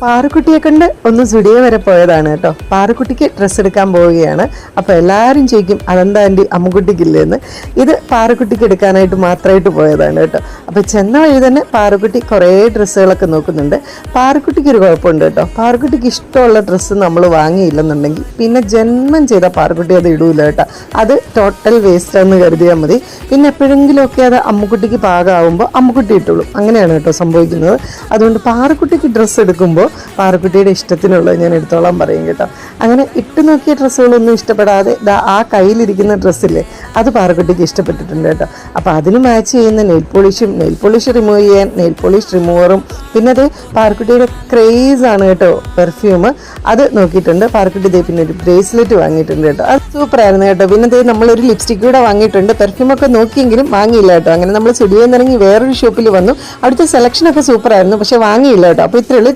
പാറുക്കുട്ടിയെ കൊണ്ട് ഒന്ന് സ്റ്റുഡിയോ വരെ പോയതാണ് കേട്ടോ. പാറുക്കുട്ടിക്ക് ഡ്രസ്സ് എടുക്കാൻ പോവുകയാണ്. അപ്പോൾ എല്ലാവരും ചോദിക്കും അതെന്താ ആൻറ്റി അമ്മുക്കുട്ടിക്കില്ലേന്ന്. ഇത് പാറുക്കുട്ടിക്ക് എടുക്കാനായിട്ട് മാത്രമായിട്ട് പോയതാണ് കേട്ടോ. അപ്പോൾ ചെന്ന വഴി തന്നെ പാറുക്കുട്ടി കുറേ ഡ്രസ്സുകളൊക്കെ നോക്കുന്നുണ്ട്. പാറുക്കുട്ടിക്ക് ഒരു കുഴപ്പമുണ്ട് കേട്ടോ. പാറുക്കുട്ടിക്ക് ഇഷ്ടമുള്ള ഡ്രസ്സ് നമ്മൾ വാങ്ങിയില്ലെന്നുണ്ടെങ്കിൽ പിന്നെ ജന്മം ചെയ്ത പാറുക്കുട്ടി അത് ഇടൂല കേട്ടോ. അത് ടോട്ടൽ വേസ്റ്റാണെന്ന് കരുതിയാൽ മതി. പിന്നെ എപ്പോഴെങ്കിലുമൊക്കെ അത് അമ്മുക്കുട്ടിക്ക് പാകമാകുമ്പോൾ അമ്മുക്കുട്ടി ഇട്ടുള്ളൂ. അങ്ങനെയാണ് കേട്ടോ സംഭവിക്കുന്നത്. അതുകൊണ്ട് പാറുക്കുട്ടിക്ക് ഡ്രസ്സ് എടുക്കുമ്പോൾ പാറുക്കുട്ടിയുടെ ഇഷ്ടത്തിനുള്ളത് ഞാൻ എടുത്തോളാൻ പറയും കേട്ടോ. അങ്ങനെ ഇട്ട് നോക്കിയ ഡ്രസ്സുകളൊന്നും ഇഷ്ടപ്പെടാതെ ആ കയ്യിലിരിക്കുന്ന ഡ്രസ്സില്ലേ അത് പാറുക്കുട്ടിക്ക് ഇഷ്ടപ്പെട്ടിട്ടുണ്ട് കേട്ടോ. അപ്പോൾ അതിന് മാച്ച് ചെയ്യുന്ന നെയിൽ പോളിഷ് റിമൂവ് ചെയ്യാൻ നെയിൽ പോളിഷ് റിമൂവറും പിന്നെ അത് പാറുക്കുട്ടിയുടെ ക്രേസാണ് കേട്ടോ പെർഫ്യൂം. അത് നോക്കിയിട്ടുണ്ട്. പാറുക്കുട്ടി ഇതേ പിന്നെ ഒരു ബ്രേസ്ലെറ്റ് വാങ്ങിയിട്ടുണ്ട് കേട്ടോ. അത് സൂപ്പറായിരുന്നു കേട്ടോ. പിന്നെ ഇതേ നമ്മളൊരു ലിപ്സ്റ്റിക് കൂടെ വാങ്ങിയിട്ടുണ്ട്. പെർഫ്യൂമൊക്കെ നോക്കിയെങ്കിലും വാങ്ങിയില്ല കേട്ടോ. അങ്ങനെ നമ്മൾ സ്റ്റുഡിയോയിൽ നിന്ന് ഇറങ്ങി വേറൊരു ഷോപ്പിൽ വന്നു. അവിടുത്തെ സെലക്ഷനൊക്കെ സൂപ്പറായിരുന്നു, പക്ഷെ വാങ്ങിയില്ല കേട്ടോ. അപ്പോൾ ഇത്രയുള്ളൂ.